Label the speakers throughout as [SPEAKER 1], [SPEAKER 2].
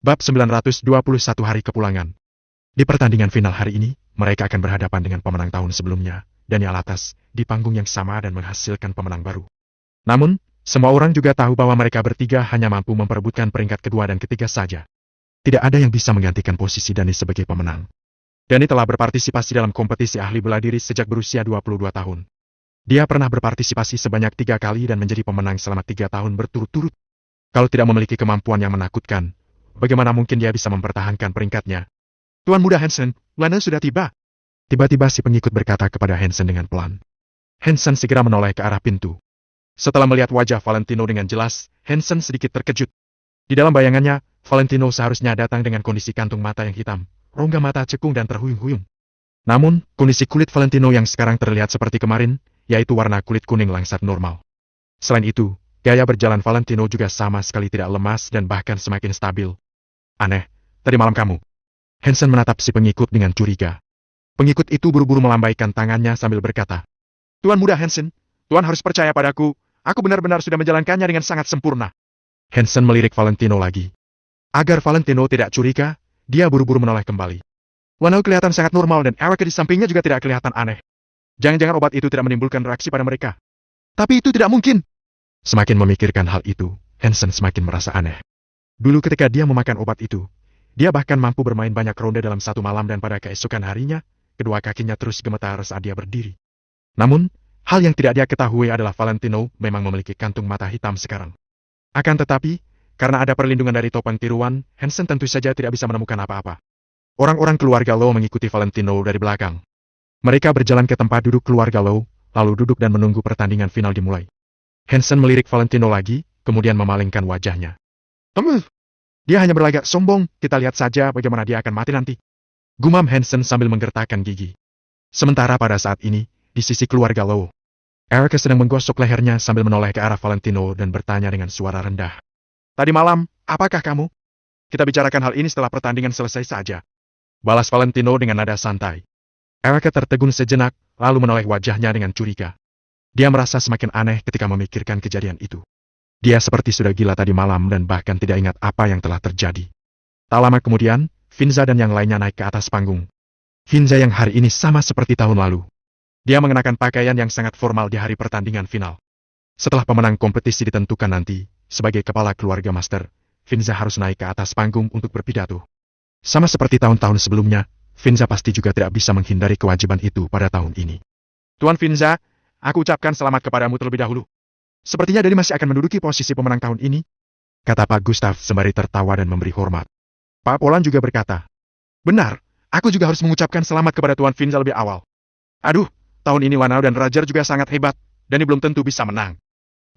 [SPEAKER 1] Bab 921 Hari Kepulangan. Di pertandingan final hari ini, mereka akan berhadapan dengan pemenang tahun sebelumnya, Daniel Alatas, di panggung yang sama dan menghasilkan pemenang baru. Namun, semua orang juga tahu bahwa mereka bertiga hanya mampu memperebutkan peringkat kedua dan ketiga saja. Tidak ada yang bisa menggantikan posisi Dani sebagai pemenang. Dani telah berpartisipasi dalam kompetisi ahli bela diri sejak berusia 22 tahun. Dia pernah berpartisipasi sebanyak 3 kali dan menjadi pemenang selama 3 tahun berturut-turut. Kalau tidak memiliki kemampuan yang menakutkan, bagaimana mungkin dia bisa mempertahankan peringkatnya? Tuan Muda Hansen, Lana sudah tiba. Tiba-tiba si pengikut berkata kepada Hansen dengan pelan. Hansen segera menoleh ke arah pintu. Setelah melihat wajah Valentino dengan jelas, Hansen sedikit terkejut. Di dalam bayangannya, Valentino seharusnya datang dengan kondisi kantung mata yang hitam, rongga mata cekung dan terhuyung-huyung. Namun, kondisi kulit Valentino yang sekarang terlihat seperti kemarin, yaitu warna kulit kuning langsat normal. Selain itu, gaya berjalan Valentino juga sama sekali tidak lemas dan bahkan semakin stabil. Aneh, tadi malam kamu. Hansen menatap si pengikut dengan curiga. Pengikut itu buru-buru melambaikan tangannya sambil berkata, Tuan Muda Hansen, Tuan harus percaya padaku, aku benar-benar sudah menjalankannya dengan sangat sempurna. Hansen melirik Valentino lagi. Agar Valentino tidak curiga, dia buru-buru menoleh kembali. Wanau kelihatan sangat normal dan Erica di sampingnya juga tidak kelihatan aneh. Jangan-jangan obat itu tidak menimbulkan reaksi pada mereka. Tapi itu tidak mungkin. Semakin memikirkan hal itu, Hansen semakin merasa aneh. Dulu ketika dia memakan obat itu, dia bahkan mampu bermain banyak ronde dalam satu malam dan pada keesokan harinya, kedua kakinya terus gemetar saat dia berdiri. Namun, hal yang tidak dia ketahui adalah Valentino memang memiliki kantung mata hitam sekarang. Akan tetapi, karena ada perlindungan dari topeng tiruan, Hansen tentu saja tidak bisa menemukan apa-apa. Orang-orang keluarga Low mengikuti Valentino dari belakang. Mereka berjalan ke tempat duduk keluarga Low, lalu duduk dan menunggu pertandingan final dimulai. Hansen melirik Valentino lagi, kemudian memalingkan wajahnya. Dia hanya berlagak sombong, kita lihat saja bagaimana dia akan mati nanti. Gumam Hansen sambil menggertakkan gigi. Sementara pada saat ini, di sisi keluarga Low, Erica sedang menggosok lehernya sambil menoleh ke arah Valentino dan bertanya dengan suara rendah. Tadi malam, apakah kamu? Kita bicarakan hal ini setelah pertandingan selesai saja. Balas Valentino dengan nada santai. Erica tertegun sejenak, lalu menoleh wajahnya dengan curiga. Dia merasa semakin aneh ketika memikirkan kejadian itu. Dia seperti sudah gila tadi malam dan bahkan tidak ingat apa yang telah terjadi. Tak lama kemudian, Finza dan yang lainnya naik ke atas panggung. Finza yang hari ini sama seperti tahun lalu. Dia mengenakan pakaian yang sangat formal di hari pertandingan final. Setelah pemenang kompetisi ditentukan nanti, sebagai kepala keluarga master, Finza harus naik ke atas panggung untuk berpidato. Sama seperti tahun-tahun sebelumnya, Finza pasti juga tidak bisa menghindari kewajiban itu pada tahun ini. Tuan Finza, aku ucapkan selamat kepadamu terlebih dahulu. Sepertinya Dani masih akan menduduki posisi pemenang tahun ini, kata Pak Gustav sembari tertawa dan memberi hormat. Pak Polan juga berkata, benar, aku juga harus mengucapkan selamat kepada Tuan Finza lebih awal. Aduh, tahun ini Wanau dan Rajar juga sangat hebat, Dani belum tentu bisa menang,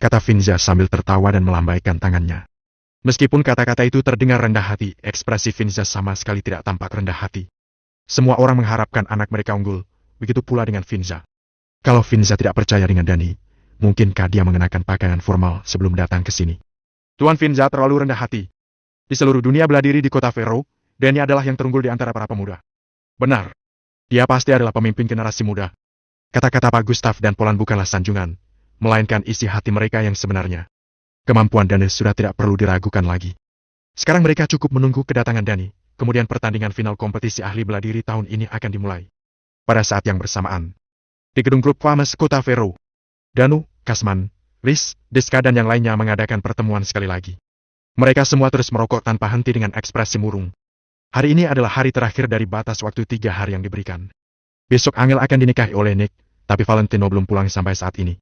[SPEAKER 1] kata Finza sambil tertawa dan melambaikan tangannya. Meskipun kata-kata itu terdengar rendah hati, ekspresi Finza sama sekali tidak tampak rendah hati. Semua orang mengharapkan anak mereka unggul, begitu pula dengan Finza. Kalau Finza tidak percaya dengan Dani, mungkinkah dia mengenakan pakaian formal sebelum datang ke sini? Tuan Finza terlalu rendah hati. Di seluruh dunia bela diri di kota Vero, Dani adalah yang terunggul di antara para pemuda. Benar. Dia pasti adalah pemimpin generasi muda. Kata-kata Pak Gustav dan Polan bukanlah sanjungan, melainkan isi hati mereka yang sebenarnya. Kemampuan Dani sudah tidak perlu diragukan lagi. Sekarang mereka cukup menunggu kedatangan Dani. Kemudian pertandingan final kompetisi ahli bela diri tahun ini akan dimulai. Pada saat yang bersamaan, di gedung klub Famas kota Vero, Danu, Kasman, Riz, Deska dan yang lainnya mengadakan pertemuan sekali lagi. Mereka semua terus merokok tanpa henti dengan ekspresi murung. Hari ini adalah hari terakhir dari batas waktu 3 hari yang diberikan. Besok Angel akan dinikahi oleh Nick, tapi Valentino belum pulang sampai saat ini.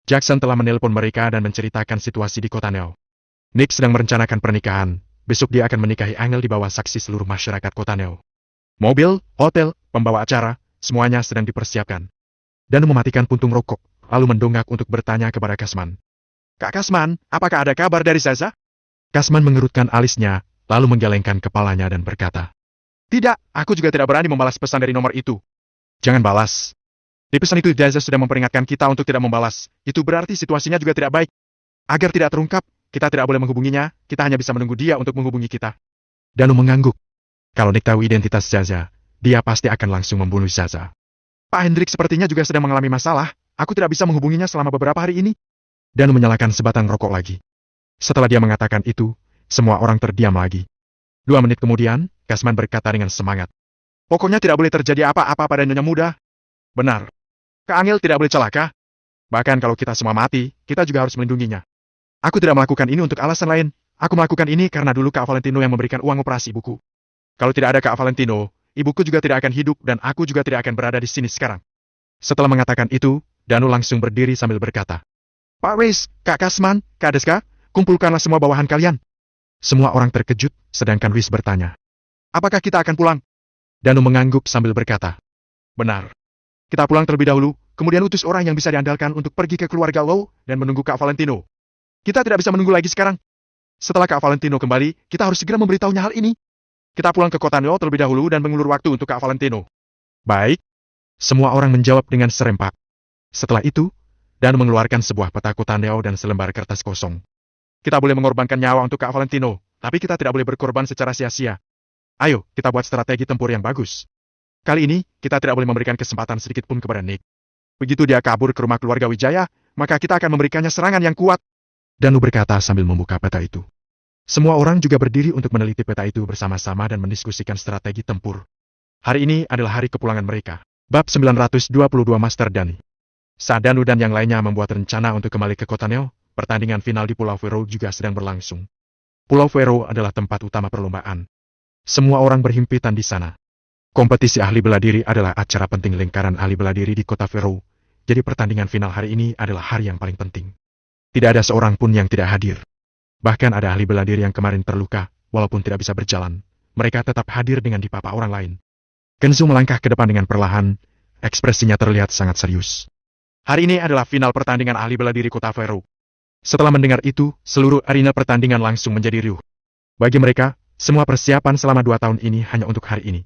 [SPEAKER 1] Jackson telah menelpon mereka dan menceritakan situasi di kota Neo. Nick sedang merencanakan pernikahan. Besok dia akan menikahi Angel di bawah saksi seluruh masyarakat kota Neo. Mobil, hotel, pembawa acara, semuanya sedang dipersiapkan. Dan mematikan puntung rokok, lalu mendongak untuk bertanya kepada Kasman. Kak Kasman, apakah ada kabar dari Zaza? Kasman mengerutkan alisnya, lalu menggelengkan kepalanya dan berkata, tidak, aku juga tidak berani membalas pesan dari nomor itu. Jangan balas. Di pesan itu Zaza sudah memperingatkan kita untuk tidak membalas, itu berarti situasinya juga tidak baik. Agar tidak terungkap, kita tidak boleh menghubunginya, kita hanya bisa menunggu dia untuk menghubungi kita. Danu mengangguk. Kalau Nick tahu identitas Zaza, dia pasti akan langsung membunuh Zaza. Pak Hendrik sepertinya juga sedang mengalami masalah, aku tidak bisa menghubunginya selama beberapa hari ini. Danu menyalakan sebatang rokok lagi. Setelah dia mengatakan itu, semua orang terdiam lagi. 2 menit kemudian, Kasman berkata dengan semangat. Pokoknya tidak boleh terjadi apa-apa pada Nyonya Muda. Benar. Kak Angel tidak boleh celaka. Bahkan kalau kita semua mati, kita juga harus melindunginya. Aku tidak melakukan ini untuk alasan lain. Aku melakukan ini karena dulu Kak Valentino yang memberikan uang operasi ibuku. Kalau tidak ada Kak Valentino, ibuku juga tidak akan hidup dan aku juga tidak akan berada di sini sekarang. Setelah mengatakan itu, Danu langsung berdiri sambil berkata, Pak Wes, Kak Kasman, Kak Deska, kumpulkanlah semua bawahan kalian. Semua orang terkejut, sedangkan Wis bertanya, apakah kita akan pulang? Danu mengangguk sambil berkata, benar. Kita pulang terlebih dahulu, kemudian utus orang yang bisa diandalkan untuk pergi ke keluarga Low dan menunggu Kak Valentino. Kita tidak bisa menunggu lagi sekarang. Setelah Kak Valentino kembali, kita harus segera memberitahunya hal ini. Kita pulang ke kota Neo terlebih dahulu dan mengulur waktu untuk Kak Valentino. Baik. Semua orang menjawab dengan serempak. Setelah itu, Danu mengeluarkan sebuah peta kota Neo dan selembar kertas kosong. Kita boleh mengorbankan nyawa untuk Kak Valentino, tapi kita tidak boleh berkorban secara sia-sia. Ayo, kita buat strategi tempur yang bagus. Kali ini, kita tidak boleh memberikan kesempatan sedikit pun kepada Nick. Begitu dia kabur ke rumah keluarga Wijaya, maka kita akan memberikannya serangan yang kuat. Danu berkata sambil membuka peta itu. Semua orang juga berdiri untuk meneliti peta itu bersama-sama dan mendiskusikan strategi tempur. Hari ini adalah hari kepulangan mereka. Bab 922 Master Dani. Saat Danu dan yang lainnya membuat rencana untuk kembali ke kota Neo, pertandingan final di Pulau Vero juga sedang berlangsung. Pulau Vero adalah tempat utama perlombaan. Semua orang berhimpitan di sana. Kompetisi ahli bela diri adalah acara penting lingkaran ahli bela diri di kota Vero, jadi pertandingan final hari ini adalah hari yang paling penting. Tidak ada seorang pun yang tidak hadir. Bahkan ada ahli bela diri yang kemarin terluka, walaupun tidak bisa berjalan. Mereka tetap hadir dengan dipapa orang lain. Kenzo melangkah ke depan dengan perlahan, ekspresinya terlihat sangat serius. Hari ini adalah final pertandingan ahli bela diri kota Vero. Setelah mendengar itu, seluruh arena pertandingan langsung menjadi riuh. Bagi mereka, semua persiapan selama 2 tahun ini hanya untuk hari ini.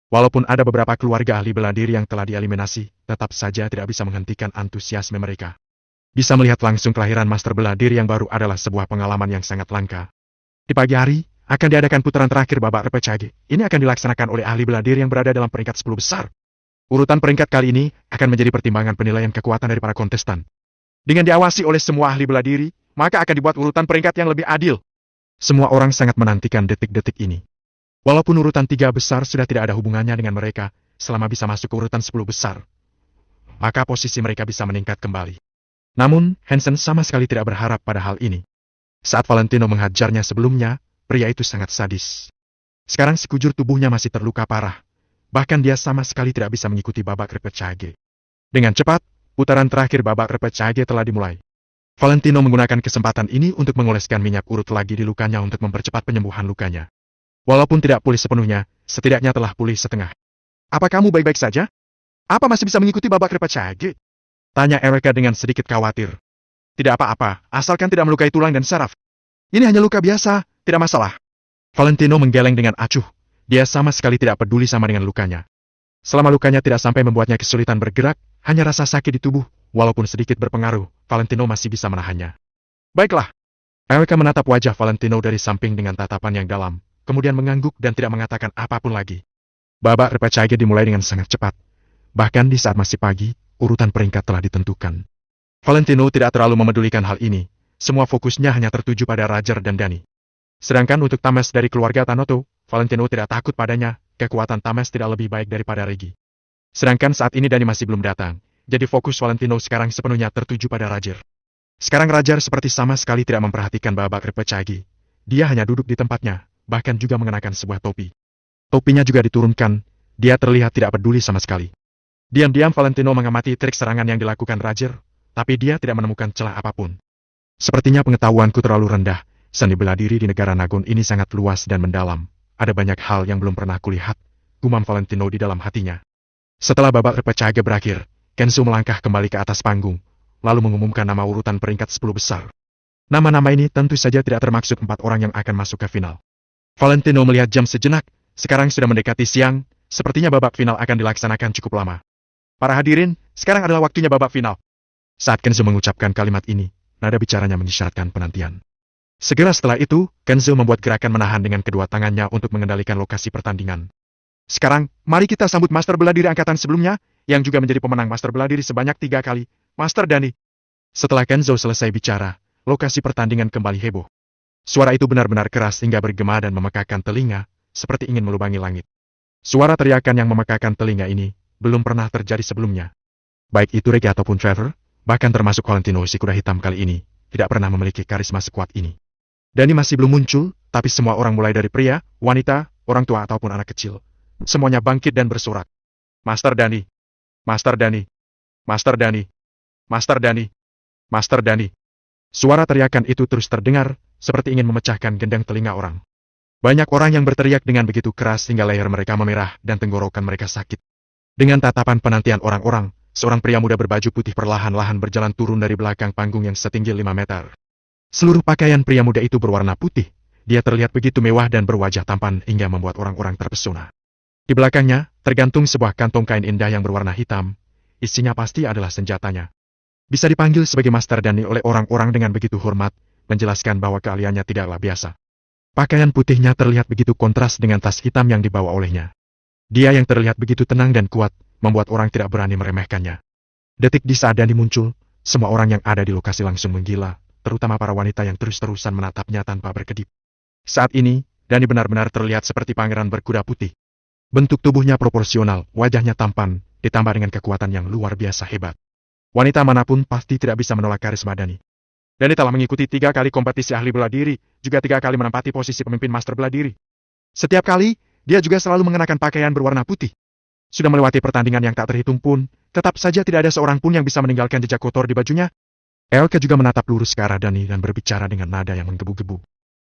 [SPEAKER 1] Walaupun ada beberapa keluarga ahli bela diri yang telah dieliminasi, tetap saja tidak bisa menghentikan antusiasme mereka. Bisa melihat langsung kelahiran master bela diri yang baru adalah sebuah pengalaman yang sangat langka. Di pagi hari, akan diadakan putaran terakhir babak repechage. Ini akan dilaksanakan oleh ahli bela diri yang berada dalam peringkat 10 besar. Urutan peringkat kali ini akan menjadi pertimbangan penilaian kekuatan dari para kontestan. Dengan diawasi oleh semua ahli bela diri, maka akan dibuat urutan peringkat yang lebih adil. Semua orang sangat menantikan detik-detik ini. Walaupun urutan 3 besar sudah tidak ada hubungannya dengan mereka, selama bisa masuk ke urutan 10 besar, maka posisi mereka bisa meningkat kembali. Namun, Hansen sama sekali tidak berharap pada hal ini. Saat Valentino menghajarnya sebelumnya, pria itu sangat sadis. Sekarang sekujur tubuhnya masih terluka parah. Bahkan dia sama sekali tidak bisa mengikuti babak repechage. Dengan cepat, putaran terakhir babak repechage telah dimulai. Valentino menggunakan kesempatan ini untuk mengoleskan minyak urut lagi di lukanya untuk mempercepat penyembuhan lukanya. Walaupun tidak pulih sepenuhnya, setidaknya telah pulih setengah. Apa kamu baik-baik saja? Apa masih bisa mengikuti babak repechage? Tanya Erika dengan sedikit khawatir. Tidak apa-apa, asalkan tidak melukai tulang dan saraf. Ini hanya luka biasa, tidak masalah. Valentino menggeleng dengan acuh. Dia sama sekali tidak peduli sama dengan lukanya. Selama lukanya tidak sampai membuatnya kesulitan bergerak, hanya rasa sakit di tubuh, walaupun sedikit berpengaruh, Valentino masih bisa menahannya. Baiklah. Erika menatap wajah Valentino dari samping dengan tatapan yang dalam, kemudian mengangguk dan tidak mengatakan apapun lagi. Babak repechage dimulai dengan sangat cepat. Bahkan di saat masih pagi, urutan peringkat telah ditentukan. Valentino tidak terlalu memedulikan hal ini. Semua fokusnya hanya tertuju pada Roger dan Dani. Sedangkan untuk Tames dari keluarga Tanoto, Valentino tidak takut padanya, kekuatan Tames tidak lebih baik daripada Regi. Sedangkan saat ini Dani masih belum datang, jadi fokus Valentino sekarang sepenuhnya tertuju pada Roger. Sekarang Roger seperti sama sekali tidak memperhatikan babak repechage. Dia hanya duduk di tempatnya, bahkan juga mengenakan sebuah topi. Topinya juga diturunkan, dia terlihat tidak peduli sama sekali. Diam-diam Valentino mengamati trik serangan yang dilakukan Roger, tapi dia tidak menemukan celah apapun. Sepertinya pengetahuanku terlalu rendah, seni bela diri di negara Nagon ini sangat luas dan mendalam. Ada banyak hal yang belum pernah kulihat, gumam Valentino di dalam hatinya. Setelah babak repechage berakhir, Kenzo melangkah kembali ke atas panggung, lalu mengumumkan nama urutan peringkat 10 besar. Nama-nama ini tentu saja tidak termaksud 4 orang yang akan masuk ke final. Valentino melihat jam sejenak, sekarang sudah mendekati siang, sepertinya babak final akan dilaksanakan cukup lama. Para hadirin, sekarang adalah waktunya babak final. Saat Kenzo mengucapkan kalimat ini, nada bicaranya mengisyaratkan penantian. Segera setelah itu, Kenzo membuat gerakan menahan dengan kedua tangannya untuk mengendalikan lokasi pertandingan. Sekarang, mari kita sambut Master Bela Diri angkatan sebelumnya, yang juga menjadi pemenang Master Bela Diri sebanyak 3 kali, Master Dani. Setelah Kenzo selesai bicara, lokasi pertandingan kembali heboh. Suara itu benar-benar keras hingga bergema dan memekakan telinga, seperti ingin melubangi langit. Suara teriakan yang memekakan telinga ini belum pernah terjadi sebelumnya. Baik itu Ricky ataupun Trevor, bahkan termasuk Valentino si kuda hitam kali ini, tidak pernah memiliki karisma sekuat ini. Danny masih belum muncul, tapi semua orang mulai dari pria, wanita, orang tua ataupun anak kecil. Semuanya bangkit dan bersorak. Master Danny! Master Danny! Master Danny! Master Danny! Master Danny! Suara teriakan itu terus terdengar, seperti ingin memecahkan gendang telinga orang. Banyak orang yang berteriak dengan begitu keras hingga leher mereka memerah dan tenggorokan mereka sakit. Dengan tatapan penantian orang-orang, seorang pria muda berbaju putih perlahan-lahan berjalan turun dari belakang panggung yang setinggi 5 meter. Seluruh pakaian pria muda itu berwarna putih. Dia terlihat begitu mewah dan berwajah tampan hingga membuat orang-orang terpesona. Di belakangnya, tergantung sebuah kantong kain indah yang berwarna hitam. Isinya pasti adalah senjatanya. Bisa dipanggil sebagai Master Danny oleh orang-orang dengan begitu hormat, menjelaskan bahwa keahliannya tidaklah biasa. Pakaian putihnya terlihat begitu kontras dengan tas hitam yang dibawa olehnya. Dia yang terlihat begitu tenang dan kuat, membuat orang tidak berani meremehkannya. Detik di saat Danny muncul, semua orang yang ada di lokasi langsung menggila, terutama para wanita yang terus-terusan menatapnya tanpa berkedip. Saat ini, Danny benar-benar terlihat seperti pangeran berkuda putih. Bentuk tubuhnya proporsional, wajahnya tampan, ditambah dengan kekuatan yang luar biasa hebat. Wanita manapun pasti tidak bisa menolak karisma Danny. Danny telah mengikuti 3 kali kompetisi ahli bela diri, juga 3 kali menempati posisi pemimpin master bela diri. Setiap kali, dia juga selalu mengenakan pakaian berwarna putih. Sudah melewati pertandingan yang tak terhitung pun, tetap saja tidak ada seorang pun yang bisa meninggalkan jejak kotor di bajunya. Elke juga menatap lurus ke arah Danny dan berbicara dengan nada yang menggebu-gebu.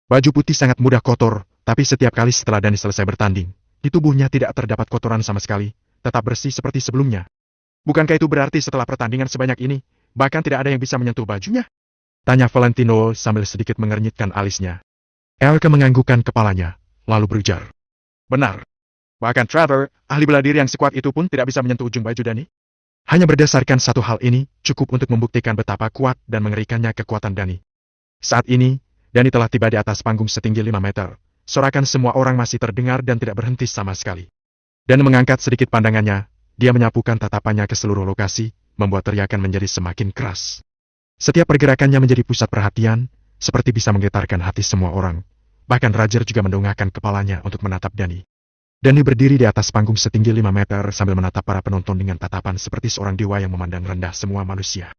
[SPEAKER 1] Baju putih sangat mudah kotor, tapi setiap kali setelah Danny selesai bertanding, di tubuhnya tidak terdapat kotoran sama sekali, tetap bersih seperti sebelumnya. Bukankah itu berarti setelah pertandingan sebanyak ini, bahkan tidak ada yang bisa menyentuh bajunya? Tanya Valentino sambil sedikit mengernyitkan alisnya. Elke menganggukkan kepalanya, lalu berujar. Benar. Bahkan Trevor, ahli bela diri yang sekuat itu pun tidak bisa menyentuh ujung baju Danny. Hanya berdasarkan satu hal ini, cukup untuk membuktikan betapa kuat dan mengerikannya kekuatan Danny. Saat ini, Danny telah tiba di atas panggung setinggi 5 meter. Sorakan semua orang masih terdengar dan tidak berhenti sama sekali. Dan mengangkat sedikit pandangannya, dia menyapukan tatapannya ke seluruh lokasi, membuat teriakan menjadi semakin keras. Setiap pergerakannya menjadi pusat perhatian, seperti bisa menggetarkan hati semua orang. Bahkan Roger juga mendongakkan kepalanya untuk menatap Danny. Danny berdiri di atas panggung setinggi 5 meter sambil menatap para penonton dengan tatapan seperti seorang dewa yang memandang rendah semua manusia.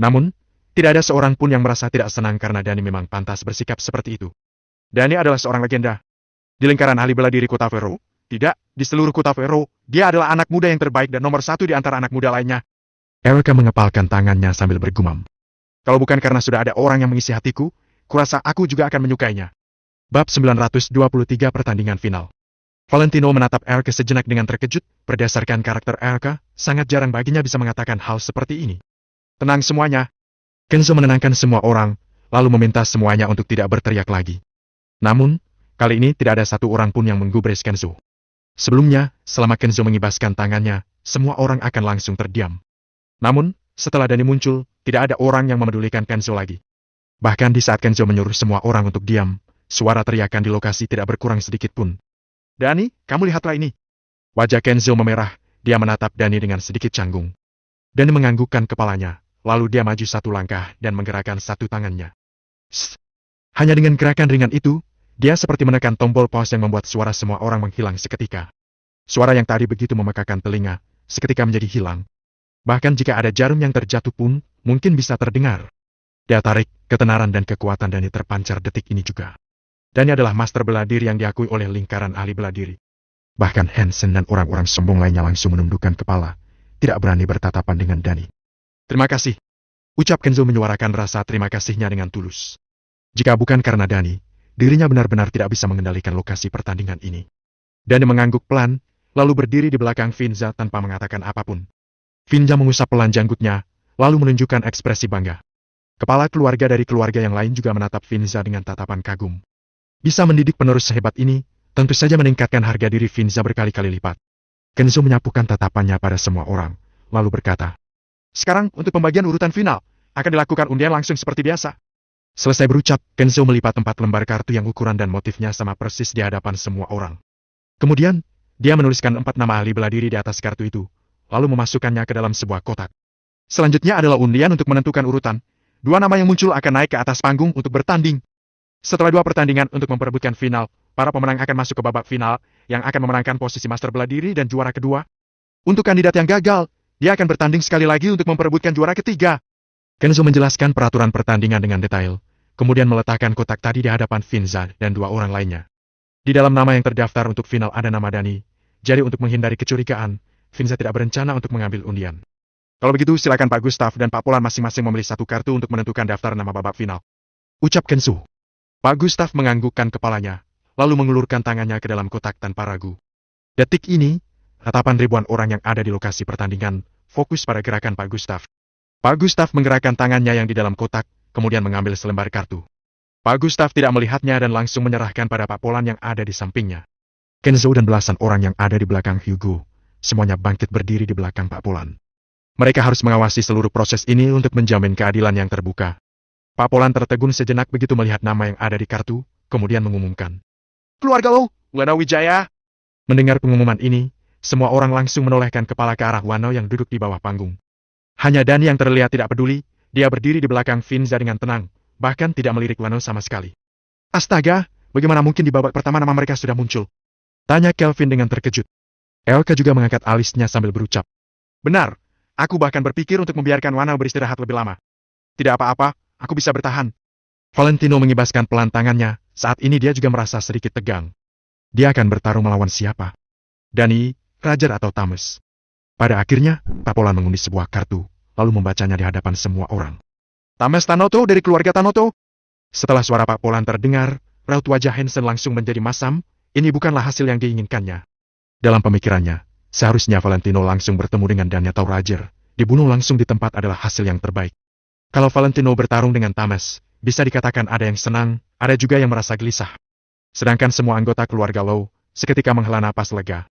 [SPEAKER 1] Namun, tidak ada seorang pun yang merasa tidak senang karena Danny memang pantas bersikap seperti itu. Danny adalah seorang legenda. Di lingkaran ahli bela diri Kota Vero, tidak, di seluruh Kota Vero, dia adalah anak muda yang terbaik dan nomor 1 di antara anak muda lainnya. Elke mengepalkan tangannya sambil bergumam. Kalau bukan karena sudah ada orang yang mengisi hatiku, kurasa aku juga akan menyukainya. Bab 923 Pertandingan Final. Valentino menatap Elke sejenak dengan terkejut, berdasarkan karakter Elke, sangat jarang baginya bisa mengatakan hal seperti ini. Tenang semuanya. Kenzo menenangkan semua orang, lalu meminta semuanya untuk tidak berteriak lagi. Namun, kali ini tidak ada satu orang pun yang menggubris Kenzo. Sebelumnya, selama Kenzo mengibaskan tangannya, semua orang akan langsung terdiam. Namun, setelah Danny muncul, tidak ada orang yang memedulikan Kenzo lagi. Bahkan di saat Kenzo menyuruh semua orang untuk diam, suara teriakan di lokasi tidak berkurang sedikit pun. Danny, kamu lihatlah ini. Wajah Kenzo memerah, dia menatap Danny dengan sedikit canggung. Danny menganggukkan kepalanya, lalu dia maju satu langkah dan menggerakkan satu tangannya. Sst. Hanya dengan gerakan ringan itu, dia seperti menekan tombol pause yang membuat suara semua orang menghilang seketika. Suara yang tadi begitu memekakan telinga, seketika menjadi hilang. Bahkan jika ada jarum yang terjatuh pun, mungkin bisa terdengar. Dia tarik, ketenaran dan kekuatan Danny terpancar detik ini juga. Danny adalah master bela diri yang diakui oleh lingkaran ahli bela diri. Bahkan Hansen dan orang-orang sombong lainnya langsung menundukkan kepala, tidak berani bertatapan dengan Danny. Terima kasih. Ucap Kenzo menyuarakan rasa terima kasihnya dengan tulus. Jika bukan karena Danny, dirinya benar-benar tidak bisa mengendalikan lokasi pertandingan ini. Danny mengangguk pelan, lalu berdiri di belakang Finza tanpa mengatakan apapun. Finza mengusap pelan janggutnya, lalu menunjukkan ekspresi bangga. Kepala keluarga dari keluarga yang lain juga menatap Finza dengan tatapan kagum. Bisa mendidik penerus sehebat ini, tentu saja meningkatkan harga diri Finza berkali-kali lipat. Kenzo menyapukan tatapannya pada semua orang, lalu berkata, "Sekarang untuk pembagian urutan final, akan dilakukan undian langsung seperti biasa." Selesai berucap, Kenzo melipat 4 lembar kartu yang ukuran dan motifnya sama persis di hadapan semua orang. Kemudian, dia menuliskan 4 nama ahli bela diri di atas kartu itu, lalu memasukkannya ke dalam sebuah kotak. Selanjutnya adalah undian untuk menentukan urutan. 2 nama yang muncul akan naik ke atas panggung untuk bertanding. Setelah 2 pertandingan untuk memperebutkan final, para pemenang akan masuk ke babak final, yang akan memenangkan posisi master bela diri dan juara kedua. Untuk kandidat yang gagal, dia akan bertanding sekali lagi untuk memperebutkan juara ketiga. Kenzo menjelaskan peraturan pertandingan dengan detail, kemudian meletakkan kotak tadi di hadapan Finza dan 2 orang lainnya. Di dalam nama yang terdaftar untuk final ada nama Dani, jadi untuk menghindari kecurigaan, Finza tidak berencana untuk mengambil undian. Kalau begitu silakan Pak Gustaf dan Pak Polan masing-masing memilih 1 kartu untuk menentukan daftar nama babak final. Ucap Kenzo. Pak Gustaf menganggukkan kepalanya, lalu mengulurkan tangannya ke dalam kotak tanpa ragu. Detik ini, tatapan ribuan orang yang ada di lokasi pertandingan fokus pada gerakan Pak Gustaf. Pak Gustaf menggerakkan tangannya yang di dalam kotak, kemudian mengambil selembar kartu. Pak Gustaf tidak melihatnya dan langsung menyerahkan pada Pak Polan yang ada di sampingnya. Kenzo dan belasan orang yang ada di belakang Hugo, semuanya bangkit berdiri di belakang Pak Polan. Mereka harus mengawasi seluruh proses ini untuk menjamin keadilan yang terbuka. Pak Polan tertegun sejenak begitu melihat nama yang ada di kartu, kemudian mengumumkan. Keluarga Lo, Wano Wijaya. Mendengar pengumuman ini, semua orang langsung menolehkan kepala ke arah Wano yang duduk di bawah panggung. Hanya Dani yang terlihat tidak peduli, dia berdiri di belakang Finza dengan tenang, bahkan tidak melirik Wano sama sekali. Astaga, bagaimana mungkin di babak pertama nama mereka sudah muncul? Tanya Kelvin dengan terkejut. Elka juga mengangkat alisnya sambil berucap. Benar, aku bahkan berpikir untuk membiarkan Wano beristirahat lebih lama. Tidak apa-apa, aku bisa bertahan. Valentino mengibaskan pelan tangannya, saat ini dia juga merasa sedikit tegang. Dia akan bertarung melawan siapa? Dani, Rajar atau Tames? Pada akhirnya, Pak Polan mengundi sebuah kartu, lalu membacanya di hadapan semua orang. Tames Tanoto dari keluarga Tanoto. Setelah suara Pak Polan terdengar, raut wajah Hansen langsung menjadi masam, ini bukanlah hasil yang diinginkannya. Dalam pemikirannya, seharusnya Valentino langsung bertemu dengan Dani atau Rajar, dibunuh langsung di tempat adalah hasil yang terbaik. Kalau Valentino bertarung dengan Tames, bisa dikatakan ada yang senang, ada juga yang merasa gelisah. Sedangkan semua anggota keluarga Low, seketika menghela napas lega.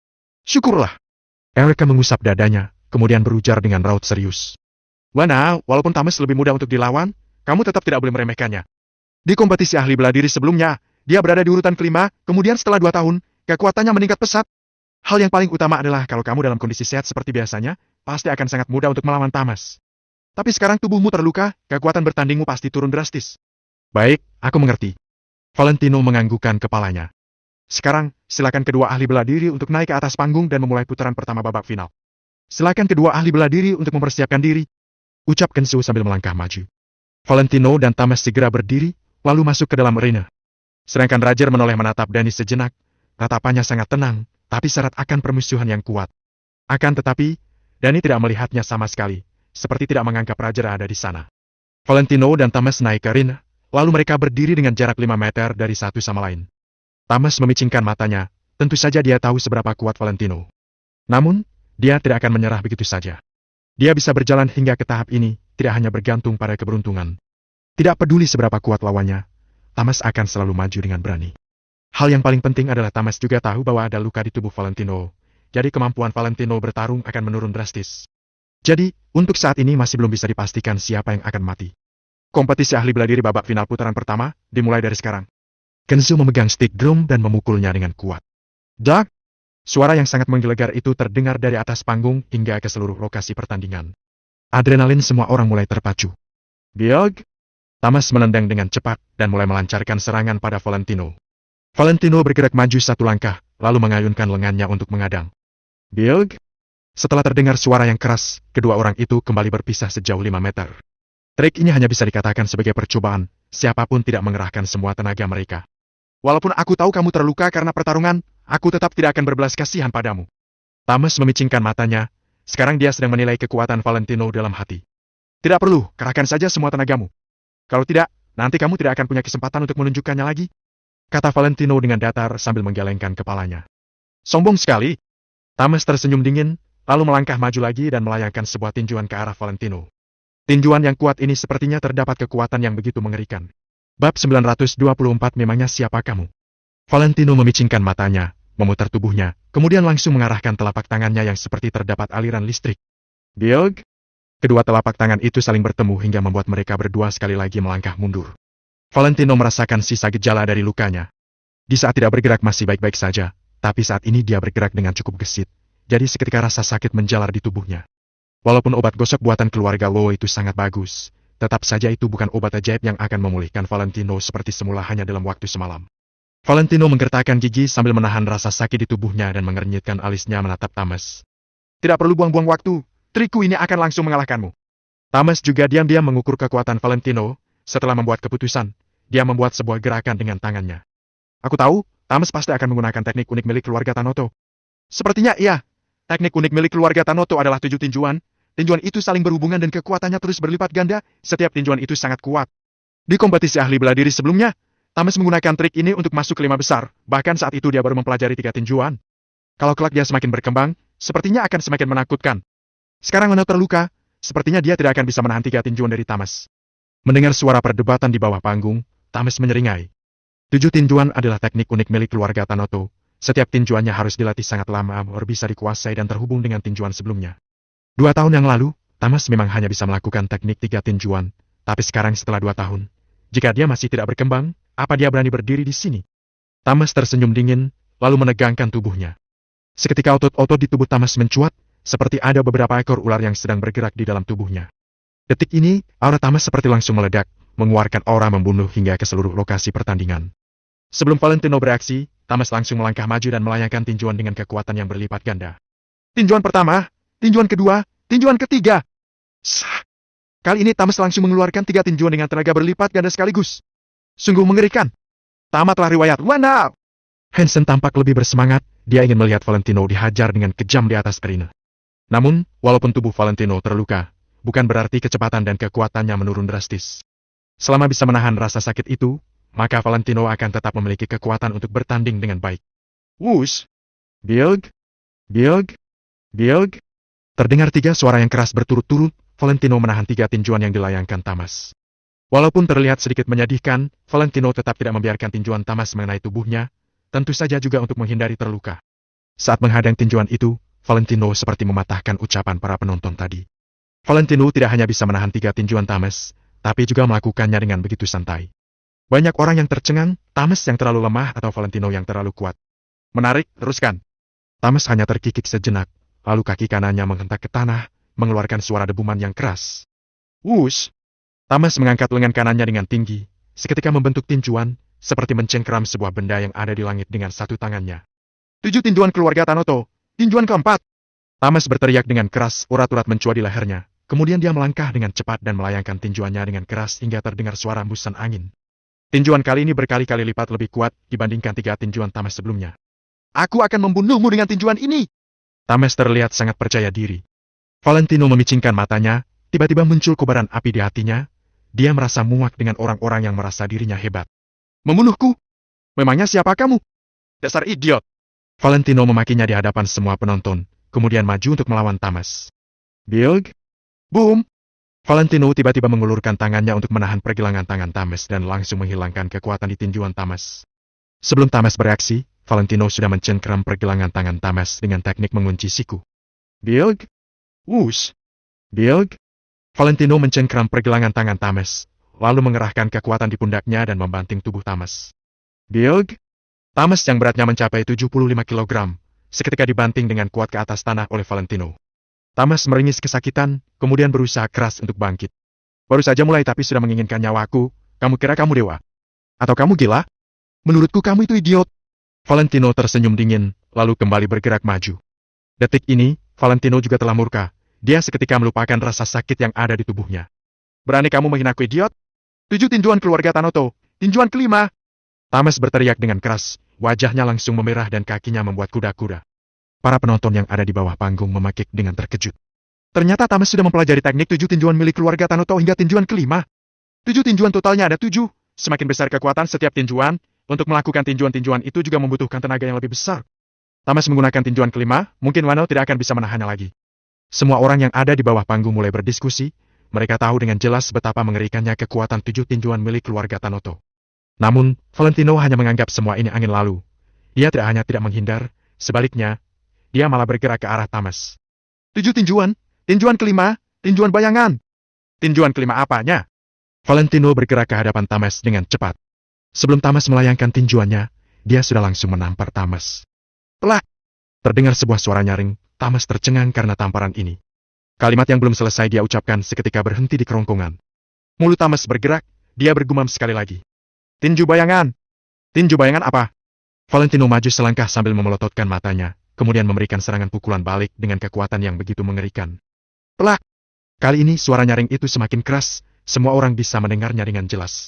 [SPEAKER 1] Syukurlah. Erika mengusap dadanya, kemudian berujar dengan raut serius. Wana, walaupun Tames lebih mudah untuk dilawan, kamu tetap tidak boleh meremehkannya. Di kompetisi ahli bela diri sebelumnya, dia berada di urutan kelima, kemudian setelah 2 tahun, kekuatannya meningkat pesat. Hal yang paling utama adalah kalau kamu dalam kondisi sehat seperti biasanya, pasti akan sangat mudah untuk melawan Tames. Tapi sekarang tubuhmu terluka, kekuatan bertandingmu pasti turun drastis. Baik, aku mengerti. Valentino menganggukkan kepalanya. Sekarang, silakan kedua ahli bela diri untuk naik ke atas panggung dan memulai putaran pertama babak final. Silakan kedua ahli bela diri untuk mempersiapkan diri. Ucap Kenzo sambil melangkah maju. Valentino dan Tames segera berdiri, lalu masuk ke dalam arena. Sedangkan Rajar menoleh menatap Dani sejenak, tatapannya sangat tenang, tapi syarat akan permusuhan yang kuat. Akan tetapi, Dani tidak melihatnya sama sekali. Seperti tidak menganggap Rajar ada di sana. Valentino dan Tames naik ke arena, lalu mereka berdiri dengan jarak 5 meter dari satu sama lain. Tames memicingkan matanya, tentu saja dia tahu seberapa kuat Valentino. Namun, dia tidak akan menyerah begitu saja. Dia bisa berjalan hingga ke tahap ini, tidak hanya bergantung pada keberuntungan. Tidak peduli seberapa kuat lawannya, Tames akan selalu maju dengan berani. Hal yang paling penting adalah Tames juga tahu bahwa ada luka di tubuh Valentino, jadi kemampuan Valentino bertarung akan menurun drastis. Jadi, untuk saat ini masih belum bisa dipastikan siapa yang akan mati. Kompetisi ahli bela diri babak final putaran pertama, dimulai dari sekarang. Kenzo memegang stick drum dan memukulnya dengan kuat. Dak! Suara yang sangat menggelegar itu terdengar dari atas panggung hingga ke seluruh lokasi pertandingan. Adrenalin semua orang mulai terpacu. Biog! Tames menendang dengan cepat dan mulai melancarkan serangan pada Valentino. Valentino bergerak maju 1 langkah, lalu mengayunkan lengannya untuk mengadang. Biog! Setelah terdengar suara yang keras, kedua orang itu kembali berpisah sejauh 5 meter. Trik ini hanya bisa dikatakan sebagai percobaan, siapapun tidak mengerahkan semua tenaga mereka. Walaupun aku tahu kamu terluka karena pertarungan, aku tetap tidak akan berbelas kasihan padamu. Tames memicingkan matanya, sekarang dia sedang menilai kekuatan Valentino dalam hati. Tidak perlu, kerahkan saja semua tenagamu. Kalau tidak, nanti kamu tidak akan punya kesempatan untuk menunjukkannya lagi. Kata Valentino dengan datar sambil menggelengkan kepalanya. Sombong sekali. Tames tersenyum dingin, lalu melangkah maju lagi dan melayangkan sebuah tinjuan ke arah Valentino. Tinjuan yang kuat ini sepertinya terdapat kekuatan yang begitu mengerikan. Bab 924 memangnya siapa kamu? Valentino memicingkan matanya, memutar tubuhnya, kemudian langsung mengarahkan telapak tangannya yang seperti terdapat aliran listrik. Biog! Kedua telapak tangan itu saling bertemu hingga membuat mereka berdua sekali lagi melangkah mundur. Valentino merasakan sisa gejala dari lukanya. Di saat tidak bergerak masih baik-baik saja, tapi saat ini dia bergerak dengan cukup gesit. Jadi seketika rasa sakit menjalar di tubuhnya. Walaupun obat gosok buatan keluarga Lo itu sangat bagus, Tetap saja itu bukan obat ajaib yang akan memulihkan Valentino seperti semula hanya dalam waktu semalam. Valentino menggertakkan gigi sambil menahan rasa sakit di tubuhnya dan mengernyitkan alisnya menatap Thomas. Tidak perlu buang-buang waktu, trikku ini akan langsung mengalahkanmu. Thomas juga diam-diam mengukur kekuatan Valentino. Setelah membuat keputusan, dia membuat sebuah gerakan dengan tangannya. Aku tahu, Thomas pasti akan menggunakan teknik unik milik keluarga Tanoto. Sepertinya iya. Teknik unik milik keluarga Tanoto adalah 7 tinjuan. Tinjuan itu saling berhubungan dan kekuatannya terus berlipat ganda. Setiap tinjuan itu sangat kuat. Di kompetisi ahli bela diri sebelumnya, Thomas menggunakan trik ini untuk masuk ke 5 besar. Bahkan saat itu dia baru mempelajari 3 tinjuan. Kalau kelak dia semakin berkembang, sepertinya akan semakin menakutkan. Sekarang Wano terluka, sepertinya dia tidak akan bisa menahan 3 tinjuan dari Thomas. Mendengar suara perdebatan di bawah panggung, Thomas menyeringai. 7 tinjuan adalah teknik unik milik keluarga Tanoto. Setiap tinjuannya harus dilatih sangat lama agar bisa dikuasai dan terhubung dengan tinjuan sebelumnya. 2 tahun yang lalu, Thomas memang hanya bisa melakukan teknik 3 tinjuan, tapi sekarang setelah 2 tahun, jika dia masih tidak berkembang, apa dia berani berdiri di sini? Thomas tersenyum dingin, lalu menegangkan tubuhnya. Seketika otot-otot di tubuh Thomas mencuat, seperti ada beberapa ekor ular yang sedang bergerak di dalam tubuhnya. Detik ini, aura Thomas seperti langsung meledak, mengeluarkan aura membunuh hingga ke seluruh lokasi pertandingan. Sebelum Valentino bereaksi, Thomas langsung melangkah maju dan melayangkan tinjuan dengan kekuatan yang berlipat ganda. Tinjuan pertama, tinjuan kedua, tinjuan ketiga. Sah! Kali ini Thomas langsung mengeluarkan 3 tinjuan dengan tenaga berlipat ganda sekaligus. Sungguh mengerikan. Tamatlah riwayat Wana. Hansen tampak lebih bersemangat, dia ingin melihat Valentino dihajar dengan kejam di atas arena. Namun, walaupun tubuh Valentino terluka, bukan berarti kecepatan dan kekuatannya menurun drastis. Selama bisa menahan rasa sakit itu, maka Valentino akan tetap memiliki kekuatan untuk bertanding dengan baik. Wush! Bilg! Bilg! Bilg! Terdengar 3 suara yang keras berturut-turut, Valentino menahan 3 tinjuan yang dilayangkan Thomas. Walaupun terlihat sedikit menyedihkan, Valentino tetap tidak membiarkan tinjuan Thomas mengenai tubuhnya, tentu saja juga untuk menghindari terluka. Saat menghadang tinjuan itu, Valentino seperti mematahkan ucapan para penonton tadi. Valentino tidak hanya bisa menahan 3 tinjuan Thomas, tapi juga melakukannya dengan begitu santai. Banyak orang yang tercengang, Thomas yang terlalu lemah atau Valentino yang terlalu kuat. Menarik, teruskan. Thomas hanya terkikik sejenak, lalu kaki kanannya menghentak ke tanah, mengeluarkan suara debuman yang keras. Wush! Thomas mengangkat lengan kanannya dengan tinggi, seketika membentuk tinjuan, seperti mencengkeram sebuah benda yang ada di langit dengan satu tangannya. 7 tinjuan keluarga Tanoto, tinjuan keempat. Thomas berteriak dengan keras, urat-urat mencuat di lehernya. Kemudian dia melangkah dengan cepat dan melayangkan tinjuannya dengan keras hingga terdengar suara hembusan angin. Tinjuan kali ini berkali-kali lipat lebih kuat dibandingkan 3 tinjuan Thomas sebelumnya. Aku akan membunuhmu dengan tinjuan ini! Thomas terlihat sangat percaya diri. Valentino memicingkan matanya, tiba-tiba muncul kobaran api di hatinya. Dia merasa muak dengan orang-orang yang merasa dirinya hebat. Membunuhku? Memangnya siapa kamu? Dasar idiot! Valentino memakinya di hadapan semua penonton, kemudian maju untuk melawan Thomas. Bilg! Boom! Valentino tiba-tiba mengulurkan tangannya untuk menahan pergelangan tangan Thomas dan langsung menghilangkan kekuatan di tinjuan Thomas. Sebelum Thomas bereaksi, Valentino sudah mencengkeram pergelangan tangan Thomas dengan teknik mengunci siku. Bilg! Wush! Bilg! Valentino mencengkeram pergelangan tangan Thomas, lalu mengerahkan kekuatan di pundaknya dan membanting tubuh Thomas. Bilg! Thomas yang beratnya mencapai 75 kg, seketika dibanting dengan kuat ke atas tanah oleh Valentino. Thomas meringis kesakitan, kemudian berusaha keras untuk bangkit. Baru saja mulai tapi sudah menginginkan nyawaku, kamu kira kamu dewa? Atau kamu gila? Menurutku kamu itu idiot. Valentino tersenyum dingin, lalu kembali bergerak maju. Detik ini, Valentino juga telah murka. Dia seketika melupakan rasa sakit yang ada di tubuhnya. Berani kamu menghinaku idiot? 7 tinjuan keluarga Tanoto, tinjuan kelima. Thomas berteriak dengan keras, wajahnya langsung memerah dan kakinya membuat kuda-kuda. Para penonton yang ada di bawah panggung memakik dengan terkejut. Ternyata Thomas sudah mempelajari teknik 7 tinjuan milik keluarga Tanoto hingga tinjuan kelima. 7 tinjuan totalnya ada 7. Semakin besar kekuatan setiap tinjuan, untuk melakukan tinjuan-tinjuan itu juga membutuhkan tenaga yang lebih besar. Thomas menggunakan tinjuan kelima, mungkin Wano tidak akan bisa menahannya lagi. Semua orang yang ada di bawah panggung mulai berdiskusi. Mereka tahu dengan jelas betapa mengerikannya kekuatan 7 tinjuan milik keluarga Tanoto. Namun, Valentino hanya menganggap semua ini angin lalu. Dia tidak hanya tidak menghindar, sebaliknya, dia malah bergerak ke arah Thomas. 7 tinjuan, tinjuan kelima, tinjuan bayangan. Tinjuan kelima apanya? Valentino bergerak ke hadapan Thomas dengan cepat. Sebelum Thomas melayangkan tinjuannya, dia sudah langsung menampar Thomas. Telah! Terdengar sebuah suara nyaring, Thomas tercengang karena tamparan ini. Kalimat yang belum selesai dia ucapkan seketika berhenti di kerongkongan. Mulut Thomas bergerak, dia bergumam sekali lagi. Tinju bayangan! Tinju bayangan apa? Valentino maju selangkah sambil memelototkan matanya, kemudian memberikan serangan pukulan balik dengan kekuatan yang begitu mengerikan. Pelak! Kali ini suara nyaring itu semakin keras, semua orang bisa mendengarnya dengan jelas.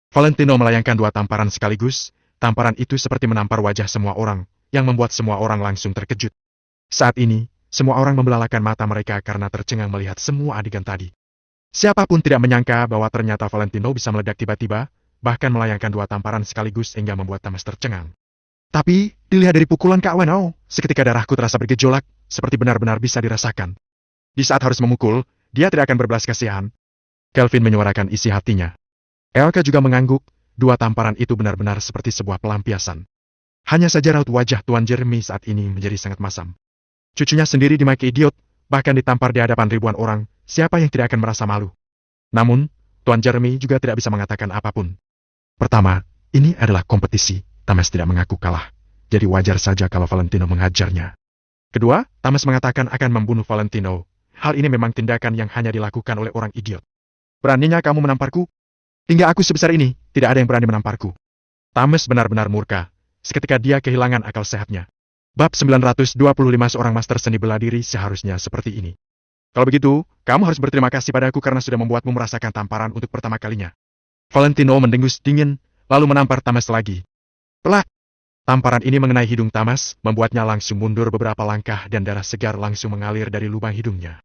[SPEAKER 1] Valentino melayangkan dua tamparan sekaligus, tamparan itu seperti menampar wajah semua orang, yang membuat semua orang langsung terkejut. Saat ini, semua orang membelalakan mata mereka karena tercengang melihat semua adegan tadi. Siapapun tidak menyangka bahwa ternyata Valentino bisa meledak tiba-tiba, bahkan melayangkan dua tamparan sekaligus hingga membuat Thomas tercengang. Tapi, dilihat dari pukulan Kak Wenau, seketika darahku terasa bergejolak, seperti benar-benar bisa dirasakan. Di saat harus memukul, dia tidak akan berbelas kasihan. Kelvin menyuarakan isi hatinya. Elke juga mengangguk, dua tamparan itu benar-benar seperti sebuah pelampiasan. Hanya saja raut wajah Tuan Jeremy saat ini menjadi sangat masam. Cucunya sendiri dimaki idiot, bahkan ditampar di hadapan ribuan orang, siapa yang tidak akan merasa malu? Namun, Tuan Jeremy juga tidak bisa mengatakan apapun. Pertama, ini adalah kompetisi, Thomas tidak mengaku kalah, jadi wajar saja kalau Valentino menghajarnya. Kedua, Thomas mengatakan akan membunuh Valentino. Hal ini memang tindakan yang hanya dilakukan oleh orang idiot. Beraninya kamu menamparku? Hingga aku sebesar ini, tidak ada yang berani menamparku. Thomas benar-benar murka, seketika dia kehilangan akal sehatnya. Bab 925 seorang master seni bela diri seharusnya seperti ini. Kalau begitu, kamu harus berterima kasih padaku karena sudah membuatmu merasakan tamparan untuk pertama kalinya. Valentino mendengus dingin, lalu menampar Thomas lagi. Pelak! Tamparan ini mengenai hidung Thomas, membuatnya langsung mundur beberapa langkah dan darah segar langsung mengalir dari lubang hidungnya.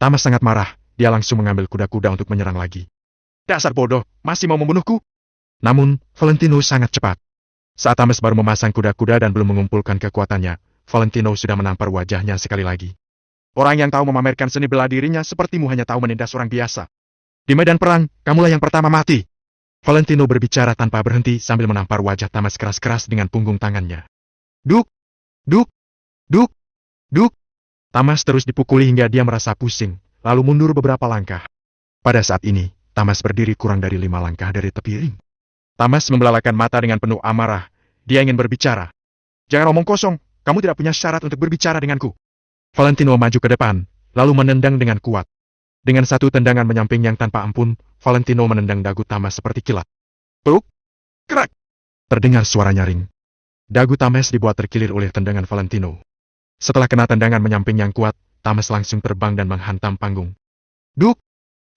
[SPEAKER 1] Thomas sangat marah, dia langsung mengambil kuda-kuda untuk menyerang lagi. Dasar bodoh, masih mau membunuhku? Namun, Valentino sangat cepat. Saat Thomas baru memasang kuda-kuda dan belum mengumpulkan kekuatannya, Valentino sudah menampar wajahnya sekali lagi. Orang yang tahu memamerkan seni bela dirinya sepertimu hanya tahu menindas orang biasa. Di medan perang, kamulah yang pertama mati. Valentino berbicara tanpa berhenti sambil menampar wajah Thomas keras-keras dengan punggung tangannya. Duk! Duk! Duk! Duk! Thomas terus dipukuli hingga dia merasa pusing, lalu mundur beberapa langkah. Pada saat ini, Thomas berdiri kurang dari 5 langkah dari tepi ring. Thomas membelalakan mata dengan penuh amarah. Dia ingin berbicara. Jangan omong kosong, kamu tidak punya syarat untuk berbicara denganku. Valentino maju ke depan, lalu menendang dengan kuat. Dengan satu tendangan menyamping yang tanpa ampun, Valentino menendang dagu Thomas seperti kilat. Peluk! Kerak! Terdengar suara nyaring. Dagu Thomas dibuat terkilir oleh tendangan Valentino. Setelah kena tendangan menyamping yang kuat, Thomas langsung terbang dan menghantam panggung. Duk!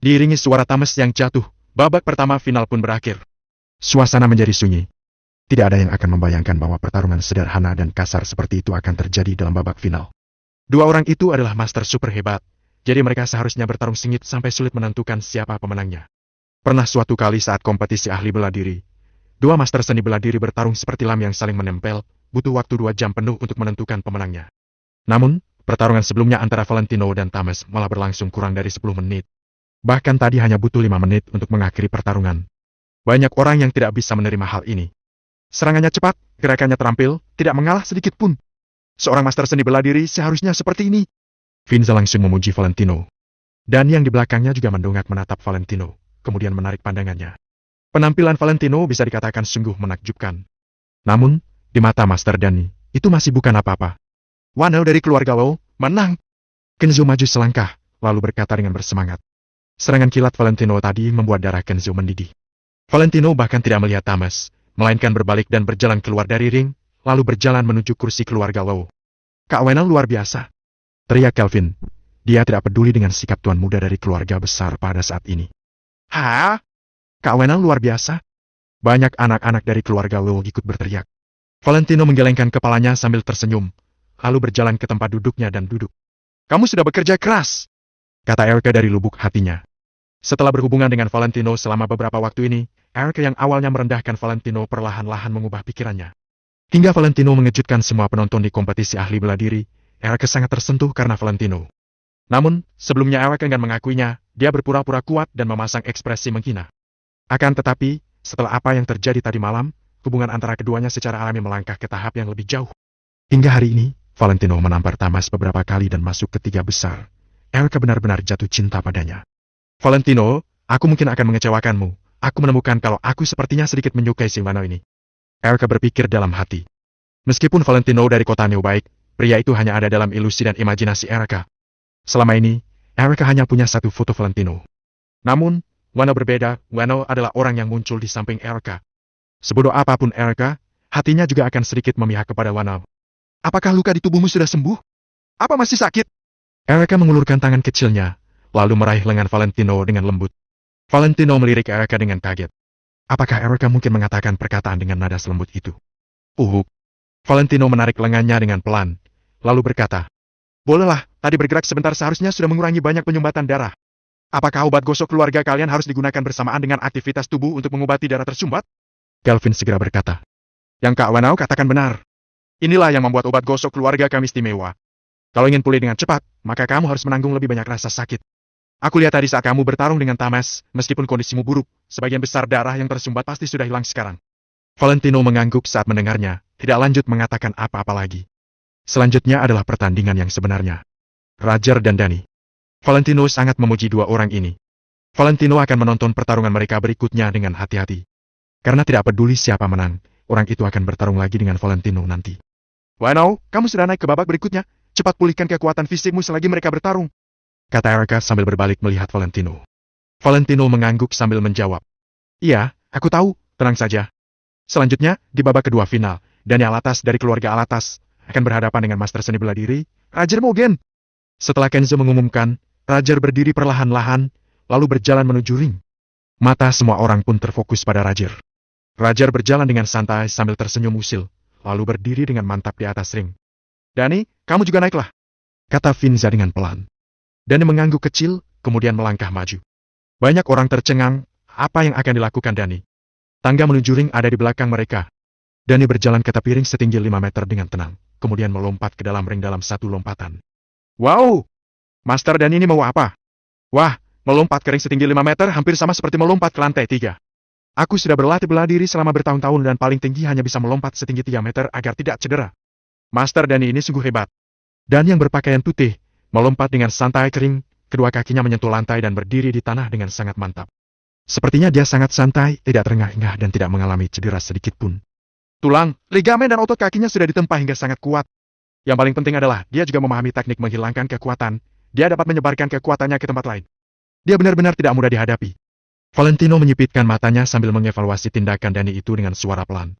[SPEAKER 1] Diiringi suara Thomas yang jatuh, babak pertama final pun berakhir. Suasana menjadi sunyi. Tidak ada yang akan membayangkan bahwa pertarungan sederhana dan kasar seperti itu akan terjadi dalam babak final. Dua orang itu adalah master super hebat, jadi mereka seharusnya bertarung sengit sampai sulit menentukan siapa pemenangnya. Pernah suatu kali saat kompetisi ahli bela diri, dua master seni bela diri bertarung seperti lam yang saling menempel, butuh waktu 2 jam penuh untuk menentukan pemenangnya. Namun, pertarungan sebelumnya antara Valentino dan Thomas malah berlangsung kurang dari 10 menit. Bahkan tadi hanya butuh 5 menit untuk mengakhiri pertarungan. Banyak orang yang tidak bisa menerima hal ini. Serangannya cepat, gerakannya terampil, tidak mengalah sedikit pun. Seorang master seni bela diri seharusnya seperti ini. Vinza langsung memuji Valentino. Dan yang di belakangnya juga mendongak menatap Valentino, kemudian menarik pandangannya. Penampilan Valentino bisa dikatakan sungguh menakjubkan. Namun, di mata Master Dani, itu masih bukan apa-apa. Wano dari keluarga Lo, menang! Kenzo maju selangkah, lalu berkata dengan bersemangat. Serangan kilat Valentino tadi membuat darah Kenzo mendidih. Valentino bahkan tidak melihat Thomas, melainkan berbalik dan berjalan keluar dari ring, lalu berjalan menuju kursi keluarga Lo. Kak Wenel luar biasa, teriak Kelvin. Dia tidak peduli dengan sikap tuan muda dari keluarga besar pada saat ini. Hah? Kak Wenel luar biasa? Banyak anak-anak dari keluarga Lo ikut berteriak. Valentino menggelengkan kepalanya sambil tersenyum, lalu berjalan ke tempat duduknya dan duduk. Kamu sudah bekerja keras, kata Elke dari lubuk hatinya. Setelah berhubungan dengan Valentino selama beberapa waktu ini, Elke yang awalnya merendahkan Valentino perlahan-lahan mengubah pikirannya. Hingga Valentino mengejutkan semua penonton di kompetisi ahli bela diri, Elke sangat tersentuh karena Valentino. Namun, sebelumnya Elke enggan mengakuinya, dia berpura-pura kuat dan memasang ekspresi menghina. Akan tetapi, setelah apa yang terjadi tadi malam, hubungan antara keduanya secara alami melangkah ke tahap yang lebih jauh. Hingga hari ini, Valentino menampar Thomas beberapa kali dan masuk ke 3 besar. Elke benar-benar jatuh cinta padanya. Valentino, aku mungkin akan mengecewakanmu. Aku menemukan kalau aku sepertinya sedikit menyukai si Wano ini. Elke berpikir dalam hati. Meskipun Valentino dari kota New baik, pria itu hanya ada dalam ilusi dan imajinasi Elke. Selama ini, Elke hanya punya satu foto Valentino. Namun, Wano berbeda, Wano adalah orang yang muncul di samping Erika. Sebodoh apapun Erika, hatinya juga akan sedikit memihak kepada Wano. Apakah luka di tubuhmu sudah sembuh? Apa masih sakit? Erika mengulurkan tangan kecilnya, lalu meraih lengan Valentino dengan lembut. Valentino melirik Erika dengan kaget. Apakah Erika mungkin mengatakan perkataan dengan nada selembut itu? Valentino menarik lengannya dengan pelan, lalu berkata, bolehlah, tadi bergerak sebentar seharusnya sudah mengurangi banyak penyumbatan darah. Apakah obat gosok keluarga kalian harus digunakan bersamaan dengan aktivitas tubuh untuk mengobati darah tersumbat? Kelvin segera berkata. Yang Kak Wanao katakan benar. Inilah yang membuat obat gosok keluarga kami istimewa. Kalau ingin pulih dengan cepat, maka kamu harus menanggung lebih banyak rasa sakit. Aku lihat tadi saat kamu bertarung dengan Tamas, meskipun kondisimu buruk, sebagian besar darah yang tersumbat pasti sudah hilang sekarang. Valentino mengangguk saat mendengarnya, tidak lanjut mengatakan apa-apa lagi. Selanjutnya adalah pertandingan yang sebenarnya. Roger dan Danny. Valentino sangat memuji dua orang ini. Valentino akan menonton pertarungan mereka berikutnya dengan hati-hati. Karena tidak peduli siapa menang, orang itu akan bertarung lagi dengan Valentino nanti. Wano, kamu sudah naik ke babak berikutnya. Cepat pulihkan kekuatan fisikmu selagi mereka bertarung. Kata Erika sambil berbalik melihat Valentino. Valentino mengangguk sambil menjawab. Iya, aku tahu, tenang saja. Selanjutnya, di babak kedua final, Danny Alatas dari keluarga Alatas akan berhadapan dengan Master Seni Bela Diri, Roger Mogen. Setelah Kenzo mengumumkan, Roger berdiri perlahan-lahan, lalu berjalan menuju ring. Mata semua orang pun terfokus pada Roger. Roger berjalan dengan santai sambil tersenyum usil, lalu berdiri dengan mantap di atas ring. Danny, kamu juga naiklah, kata Vinza dengan pelan. Danny mengangguk kecil, kemudian melangkah maju. Banyak orang tercengang, apa yang akan dilakukan Danny? Tangga menuju ring ada di belakang mereka. Danny berjalan ke tepi ring setinggi 5 meter dengan tenang, kemudian melompat ke dalam ring dalam satu lompatan. Wow! Master Danny ini mau apa? Wah, melompat ke ring setinggi 5 meter hampir sama seperti melompat ke lantai 3. Aku sudah berlatih bela diri selama bertahun-tahun dan paling tinggi hanya bisa melompat setinggi 3 meter agar tidak cedera. Master Danny ini sungguh hebat. Dan yang berpakaian putih, melompat dengan santai ke ring, kedua kakinya menyentuh lantai dan berdiri di tanah dengan sangat mantap. Sepertinya dia sangat santai, tidak terengah-engah dan tidak mengalami cedera sedikit pun. Tulang, ligamen dan otot kakinya sudah ditempa hingga sangat kuat. Yang paling penting adalah, dia juga memahami teknik menghilangkan kekuatan, dia dapat menyebarkan kekuatannya ke tempat lain. Dia benar-benar tidak mudah dihadapi. Valentino menyipitkan matanya sambil mengevaluasi tindakan Danny itu dengan suara pelan.